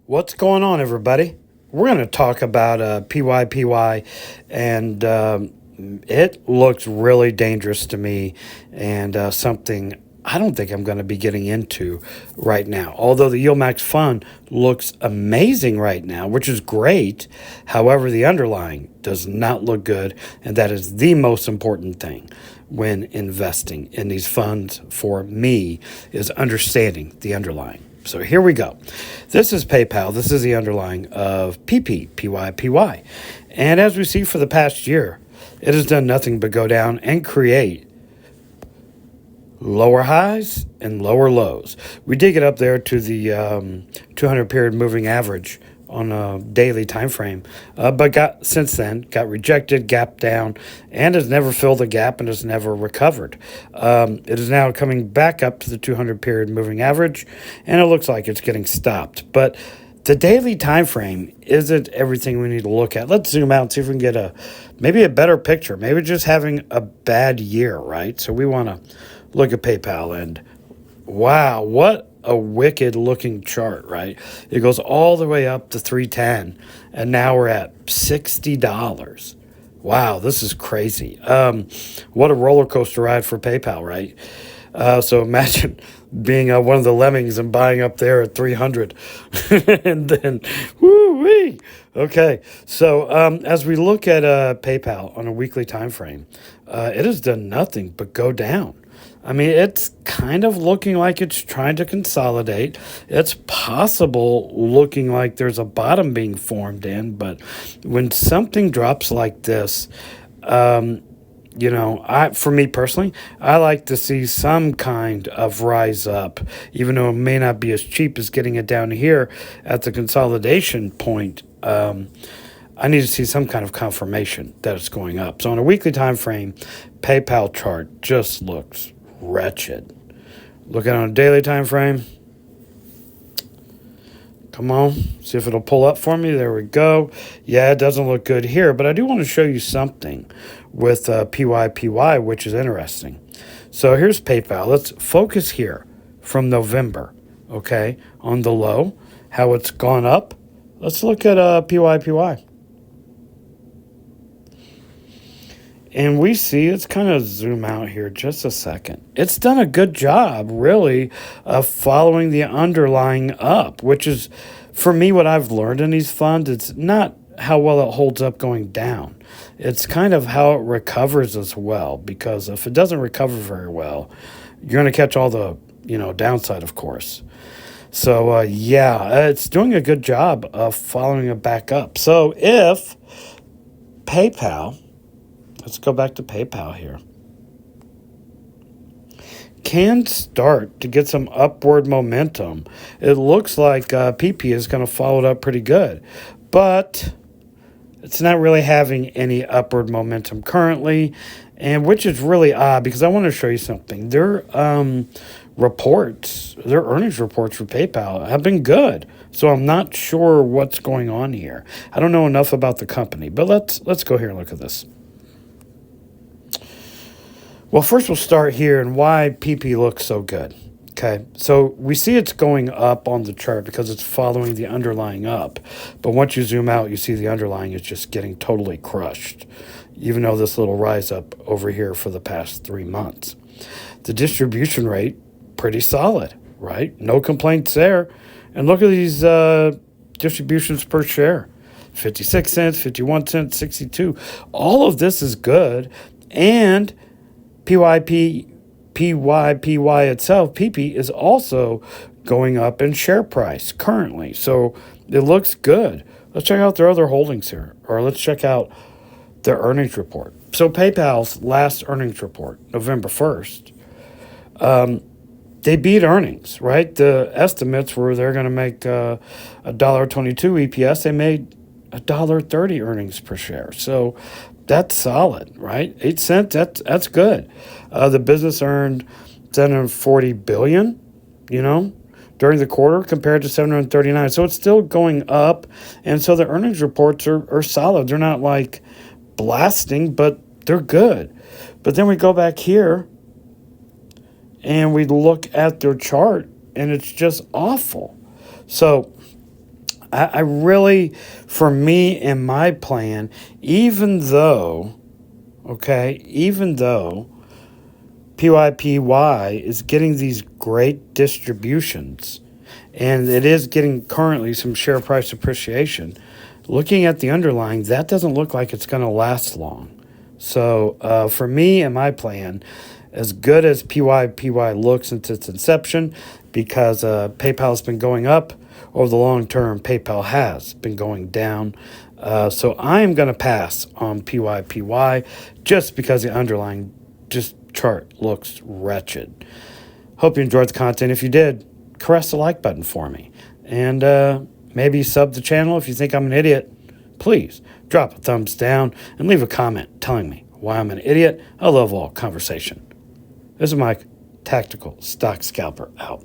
What's going on, everybody? We're going to talk about PYPY, and it looks really dangerous to me, and something I don't think I'm going to be getting into right now. Although the Yield Max Fund looks amazing right now, which is great. However, the underlying does not look good, and that is the most important thing when investing in these funds for me is understanding the underlying. So here we go. This is PayPal. This is the underlying of PYPY. And as we see for the past year, it has done nothing but go down and create lower highs and lower lows. We did get up there to the 200 period moving average on a daily time frame, but since then got rejected, gapped down, and has never filled the gap and has never recovered. It is now coming back up to the 200 period moving average, and it looks like it's getting stopped. But the daily time frame isn't everything we need to look at. Let's zoom out and see if we can get maybe a better picture. Maybe just having a bad year, right? So we want to look at PayPal, and wow, what a wicked looking chart, right? It goes all the way up to 310, and now we're at $60. Wow, this is crazy. What a roller coaster ride for PayPal, right? So imagine being one of the lemmings and buying up there at 300, and then woo-wee. Okay, so as we look at PayPal on a weekly time frame, it has done nothing but go down. I mean, it's kind of looking like it's trying to consolidate. It's possible looking like there's a bottom being formed in, but when something drops like this, for me personally, I like to see some kind of rise up, even though it may not be as cheap as getting it down here at the consolidation point. I need to see some kind of confirmation that it's going up. So on a weekly time frame, PayPal chart just looks wretched. Looking on a daily time frame. Come on, see if it'll pull up for me. There we go. Yeah, it doesn't look good here, but I do want to show you something with PYPY, which is interesting. So here's PayPal. Let's focus here from November, okay, on the low, how it's gone up. Let's look at PYPY. And we see, it's kind of zoom out here just a second. It's done a good job, really, of following the underlying up, which is, for me, what I've learned in these funds. It's not how well it holds up going down. It's kind of how it recovers as well, because if it doesn't recover very well, you're going to catch all the, downside, of course. So, it's doing a good job of following it back up. So if PayPal... Let's go back to PayPal here. Can start to get some upward momentum. It looks like PP is going to follow it up pretty good, but it's not really having any upward momentum currently, and which is really odd because I want to show you something. Their earnings reports for PayPal have been good, so I'm not sure what's going on here. I don't know enough about the company, but let's go here and look at this. Well, first we'll start here and why PP looks so good. Okay, so we see it's going up on the chart because it's following the underlying up. But once you zoom out, you see the underlying is just getting totally crushed, even though this little rise up over here for the past 3 months. The distribution rate, pretty solid, right? No complaints there. And look at these distributions per share. 56 cents, 51 cents, 62. All of this is good. And PYPY itself, PP, is also going up in share price currently. So it looks good. Let's check out their other holdings here, or let's check out their earnings report. So PayPal's last earnings report, November 1st, they beat earnings, right? The estimates were they're going to make $1.22 EPS. They made $1.30 earnings per share. So that's solid, right? 8 cents, that's good. The business earned $740 billion, during the quarter compared to $739. So it's still going up. And so the earnings reports are solid. They're not like blasting, but they're good. But then we go back here and we look at their chart and it's just awful. So I really, for me and my plan, even though, okay, even though PYPY is getting these great distributions and it is getting currently some share price appreciation, looking at the underlying, that doesn't look like it's going to last long. So for me and my plan, as good as PYPY looks since its inception, because PayPal has been going up, over the long term, PayPal has been going down. So I am going to pass on PYPY just because the underlying just chart looks wretched. Hope you enjoyed the content. If you did, caress the like button for me. And maybe sub the channel if you think I'm an idiot. Please drop a thumbs down and leave a comment telling me why I'm an idiot. I love all conversation. This is Mike, Tactical Stock Scalper, out.